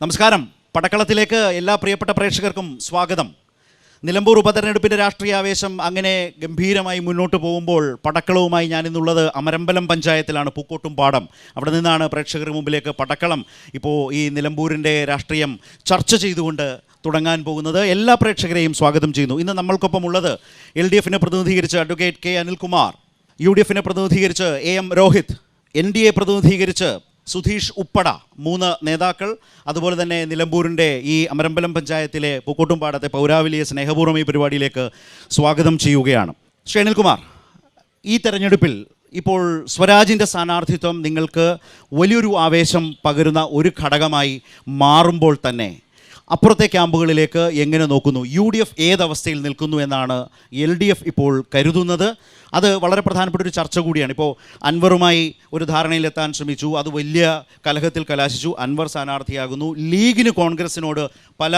നമസ്കാരം. പടക്കളത്തിലേക്ക് എല്ലാ പ്രിയപ്പെട്ട പ്രേക്ഷകർക്കും സ്വാഗതം. നിലമ്പൂർ ഉപതെരഞ്ഞെടുപ്പിൻ്റെ രാഷ്ട്രീയ ആവേശം അങ്ങനെ ഗംഭീരമായി മുന്നോട്ട് പോകുമ്പോൾ പടക്കളവുമായി ഞാനിന്നുള്ളത് അമരമ്പലം പഞ്ചായത്തിലാണ്, പൂക്കോട്ടുംപാടം. അവിടെ നിന്നാണ് പ്രേക്ഷകർക്ക് മുമ്പിലേക്ക് പടക്കളം ഇപ്പോൾ ഈ നിലമ്പൂരിൻ്റെ രാഷ്ട്രീയം ചർച്ച ചെയ്തുകൊണ്ട് തുടങ്ങാൻ പോകുന്നത്. എല്ലാ പ്രേക്ഷകരെയും സ്വാഗതം ചെയ്യുന്നു. ഇന്ന് നമ്മൾക്കൊപ്പം ഉള്ളത് LDF പ്രതിനിധീകരിച്ച് അഡ്വക്കേറ്റ് K അനിൽകുമാർ, UDF പ്രതിനിധീകരിച്ച് AM രോഹിത്, NDA പ്രതിനിധീകരിച്ച് സുധീഷ് ഉപ്പട, 3 നേതാക്കൾ. അതുപോലെ തന്നെ നിലമ്പൂരിൻ്റെ ഈ അമരമ്പലം പഞ്ചായത്തിലെ പൂക്കോട്ടുംപാടത്തെ പൗരാവലിയെ സ്നേഹപൂർവ്വം ഈ പരിപാടിയിലേക്ക് സ്വാഗതം ചെയ്യുകയാണ്. ശ്രീ അനിൽകുമാർ, ഈ തെരഞ്ഞെടുപ്പിൽ ഇപ്പോൾ സ്വരാജിൻ്റെ സ്ഥാനാർത്ഥിത്വം നിങ്ങൾക്ക് വലിയൊരു ആവേശം പകരുന്ന ഒരു ഘടകമായി മാറുമ്പോൾ തന്നെ അപ്പുറത്തെ ക്യാമ്പുകളിലേക്ക് എങ്ങനെ നോക്കുന്നു? UDF ഏതവസ്ഥയിൽ നിൽക്കുന്നു എന്നാണ് LDF ഇപ്പോൾ കരുതുന്നത്? അത് വളരെ പ്രധാനപ്പെട്ട ഒരു ചർച്ച കൂടിയാണ്. ഇപ്പോൾ അൻവറുമായി ഒരു ധാരണയിലെത്താൻ ശ്രമിച്ചു, അത് വലിയ കലഹത്തിൽ കലാശിച്ചു. അൻവർ സ്ഥാനാർത്ഥിയാകുന്നു. ലീഗിന് കോൺഗ്രസിനോട് പല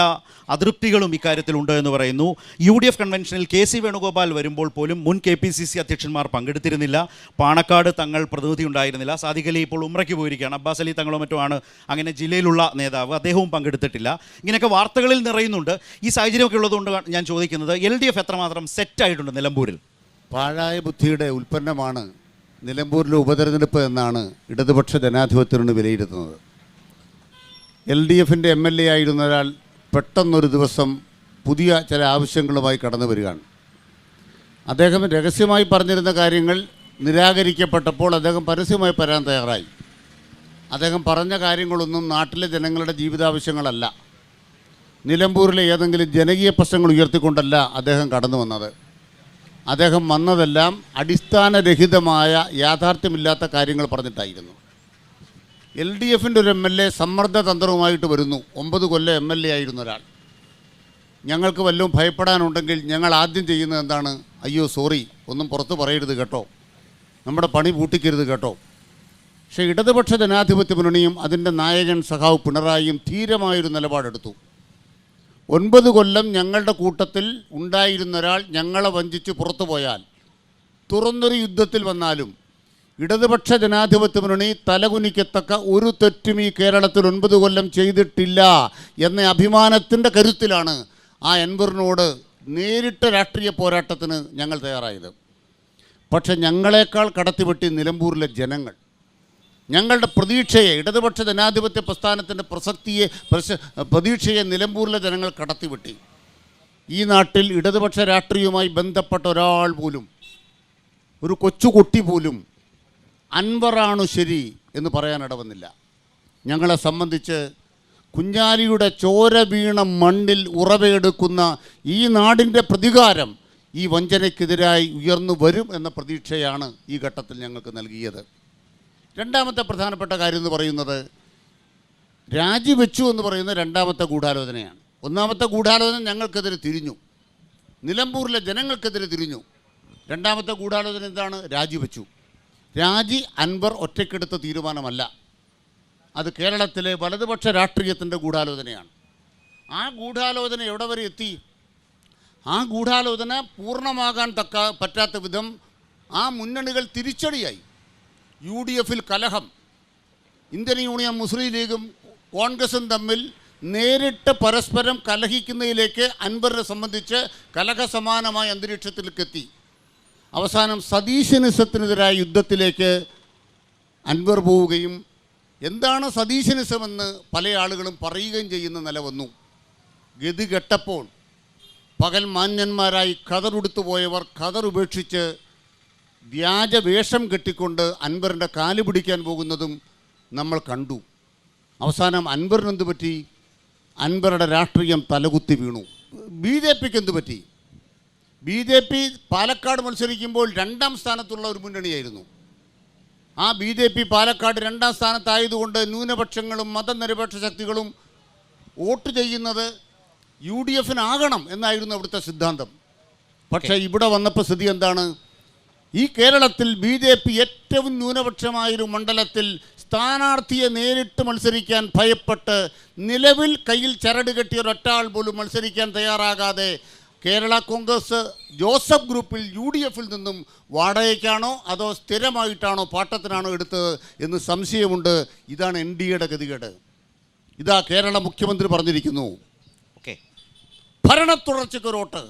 അതൃപ്തികളും ഇക്കാര്യത്തിലുണ്ട് എന്ന് പറയുന്നു. UDF കൺവെൻഷനിൽ KC വേണുഗോപാൽ വരുമ്പോൾ പോലും മുൻ KPCC അധ്യക്ഷന്മാർ പങ്കെടുത്തിരുന്നില്ല. പാണക്കാട് തങ്ങൾ പ്രതിനിധി ഉണ്ടായിരുന്നില്ല. സാദിഖ് അലി ഇപ്പോൾ ഉംറയ്ക്ക് പോയിരിക്കുകയാണ്. അബ്ബാസ് അലി തങ്ങളോ മറ്റോ ആണ് അങ്ങനെ ജില്ലയിലുള്ള നേതാവ്, അദ്ദേഹവും പങ്കെടുത്തിട്ടില്ല. ഇങ്ങനെയൊക്കെ വാർത്തകളിൽ നിറയുന്നുണ്ട്. ഈ സാഹചര്യമൊക്കെ ഉള്ളതുകൊണ്ട് ഞാൻ ചോദിക്കുന്നത്, LDF എത്രമാത്രം സെറ്റായിട്ടുണ്ട് നിലമ്പൂരിൽ? പാഴായ ബുദ്ധിയുടെ ഉൽപ്പന്നമാണ് നിലമ്പൂരിലെ ഉപതെരഞ്ഞെടുപ്പ് എന്നാണ് ഇടതുപക്ഷ ജനാധിപത്യത്തിന് വിലയിരുത്തുന്നത്. LDFൻ്റെ MLA ആയിരുന്ന ഒരാൾ പെട്ടെന്നൊരു ദിവസം പുതിയ ചില ആവശ്യങ്ങളുമായി കടന്നു വരികയാണ്. അദ്ദേഹം രഹസ്യമായി പറഞ്ഞിരുന്ന കാര്യങ്ങൾ നിരാകരിക്കപ്പെട്ടപ്പോൾ അദ്ദേഹം പരസ്യമായി പറയാൻ തയ്യാറായി. അദ്ദേഹം പറഞ്ഞ കാര്യങ്ങളൊന്നും നാട്ടിലെ ജനങ്ങളുടെ ജീവിതാവശ്യങ്ങളല്ല, നിലമ്പൂരിലെ ഏതെങ്കിലും ജനകീയ പ്രശ്നങ്ങൾ ഉയർത്തിക്കൊണ്ടല്ല അദ്ദേഹം കടന്നു വന്നത്. അദ്ദേഹം വന്നതെല്ലാം അടിസ്ഥാനരഹിതമായ യാഥാർത്ഥ്യമില്ലാത്ത കാര്യങ്ങൾ പറഞ്ഞിട്ടായിരുന്നു. LDFൻ്റെ ഒരു MLA സമ്മർദ്ദതന്ത്രവുമായിട്ട് വരുന്നു. 9 കൊല്ലം MLA ആയിരുന്ന ഒരാൾ. ഞങ്ങൾക്ക് വല്ലതും ഭയപ്പെടാനുണ്ടെങ്കിൽ ഞങ്ങൾ ആദ്യം ചെയ്യുന്നത് എന്താണ്? അയ്യോ സോറി, ഒന്നും പുറത്ത് പറയരുത് കേട്ടോ, നമ്മുടെ പണി പൂട്ടിക്കരുത് കേട്ടോ. പക്ഷേ ഇടതുപക്ഷ ജനാധിപത്യ മുന്നണിയും അതിൻ്റെ നായകൻ സഖാവ് പിണറായിയും ധീരമായൊരു നിലപാടെടുത്തു. 9 കൊല്ലം ഞങ്ങളുടെ കൂട്ടത്തിൽ ഉണ്ടായിരുന്ന ഒരാൾ ഞങ്ങളെ വഞ്ചിച്ച് പുറത്തു പോയാൽ, തുറന്നൊരു യുദ്ധത്തിൽ വന്നാലും ഇടതുപക്ഷ ജനാധിപത്യ മുന്നണി തലകുനിക്കത്തക്ക ഒരു തെറ്റും ഈ കേരളത്തിൽ 9 കൊല്ലം ചെയ്തിട്ടില്ല എന്ന അഭിമാനത്തിൻ്റെ കരുത്തിലാണ് ആ അൻവറിനോട് നേരിട്ട രാഷ്ട്രീയ പോരാട്ടത്തിന് ഞങ്ങൾ തയ്യാറായത്. പക്ഷെ ഞങ്ങളെക്കാൾ കടത്തിവെട്ടി നിലമ്പൂരിലെ ജനങ്ങൾ. ഞങ്ങളുടെ പ്രതീക്ഷയെ, ഇടതുപക്ഷ ജനാധിപത്യ പ്രസ്ഥാനത്തിൻ്റെ പ്രതീക്ഷയെ നിലമ്പൂരിലെ ജനങ്ങൾ കടത്തിവിട്ടി. ഈ നാട്ടിൽ ഇടതുപക്ഷ രാഷ്ട്രീയവുമായി ബന്ധപ്പെട്ട ഒരാൾ പോലും, ഒരു കൊച്ചുകുട്ടി പോലും അൻവറാണു ശരി എന്ന് പറയാനിട വന്നില്ല. ഞങ്ങളെ സംബന്ധിച്ച് കുഞ്ഞാലിയുടെ ചോര വീണ മണ്ണിൽ ഉറവയെടുക്കുന്ന ഈ നാടിൻ്റെ പ്രതികാരം ഈ വഞ്ചനയ്ക്കെതിരായി ഉയർന്നു വരും എന്ന പ്രതീക്ഷയാണ് ഈ ഘട്ടത്തിൽ ഞങ്ങൾക്ക് നൽകിയത്. രണ്ടാമത്തെ പ്രധാനപ്പെട്ട കാര്യം എന്ന് പറയുന്നത്, രാജിവെച്ചു എന്ന് പറയുന്ന രണ്ടാമത്തെ ഗൂഢാലോചനയാണ്. ഒന്നാമത്തെ ഗൂഢാലോചന ഞങ്ങൾക്കെതിരെ തിരിഞ്ഞു, നിലമ്പൂരിലെ ജനങ്ങൾക്കെതിരെ തിരിഞ്ഞു. രണ്ടാമത്തെ ഗൂഢാലോചന എന്താണ്? രാജിവെച്ചു. രാജി അൻവർ ഒറ്റയ്ക്കെടുത്ത തീരുമാനമല്ല, അത് കേരളത്തിലെ വലതുപക്ഷ രാഷ്ട്രീയത്തിൻ്റെ ഗൂഢാലോചനയാണ്. ആ ഗൂഢാലോചന എവിടെ വരെ എത്തി? ആ ഗൂഢാലോചന പൂർണ്ണമാകാൻ പറ്റാത്ത വിധം ആ മുന്നണികൾ തിരിച്ചടിയായി. UDFൽ കലഹം, ഇന്ത്യൻ യൂണിയൻ മുസ്ലിം ലീഗും കോൺഗ്രസും തമ്മിൽ നേരിട്ട് പരസ്പരം കലഹിക്കുന്നതിലേക്ക് അൻവറിനെ സംബന്ധിച്ച് കലഹസമാനമായ അന്തരീക്ഷത്തിലേക്ക് എത്തി. അവസാനം സതീശനിസത്തിനെതിരായ യുദ്ധത്തിലേക്ക് അൻവർ പോവുകയും എന്താണ് സതീശനിസമെന്ന് പല ആളുകളും പറയുകയും ചെയ്യുന്ന നില വന്നു. ഗതി കെട്ടപ്പോൾ പകൽ മാന്യന്മാരായി ഖദറുടുത്തു പോയവർ ഖദർ ഉപേക്ഷിച്ച് വ്യാജ വേഷം കെട്ടിക്കൊണ്ട് അൻവറിൻ്റെ കാല് പിടിക്കാൻ പോകുന്നതും നമ്മൾ കണ്ടു. അവസാനം അൻവറിന് എന്ത് പറ്റി? അൻവറുടെ രാഷ്ട്രീയം തലകുത്തി വീണു. BJPക്ക് എന്ത് പറ്റി? BJP പാലക്കാട് മത്സരിക്കുമ്പോൾ 2ാം സ്ഥാനത്തുള്ള ഒരു മുന്നണിയായിരുന്നു. ആ BJP പാലക്കാട് 2ാം സ്ഥാനത്തായതുകൊണ്ട് ന്യൂനപക്ഷങ്ങളും മതനിരപേക്ഷ ശക്തികളും വോട്ട് ചെയ്യുന്നത് UDFനാകണം എന്നായിരുന്നു അവിടുത്തെ സിദ്ധാന്തം. പക്ഷേ ഇവിടെ വന്നപ്പോൾ സ്ഥിതി എന്താണ്? ഈ കേരളത്തിൽ BJP ഏറ്റവും ന്യൂനപക്ഷമായൊരു മണ്ഡലത്തിൽ സ്ഥാനാർത്ഥിയെ നേരിട്ട് മത്സരിക്കാൻ ഭയപ്പെട്ട് നിലവിൽ കയ്യിൽ ചരട് കെട്ടിയ ഒരൊറ്റാൾ പോലും മത്സരിക്കാൻ തയ്യാറാകാതെ കേരള കോൺഗ്രസ് ജോസഫ് ഗ്രൂപ്പിൽ UDFൽ നിന്നും വാടകയ്ക്കാണോ അതോ സ്ഥിരമായിട്ടാണോ പാട്ടത്തിനാണോ എടുത്തത് എന്ന് സംശയമുണ്ട്. ഇതാണ് NDAയുടെ ഗതികേട്. ഇതാ കേരള മുഖ്യമന്ത്രി പറഞ്ഞിരിക്കുന്നു, ഓക്കെ, ഭരണ തുടർച്ചയ്ക്ക് ഒരു വോട്ട്.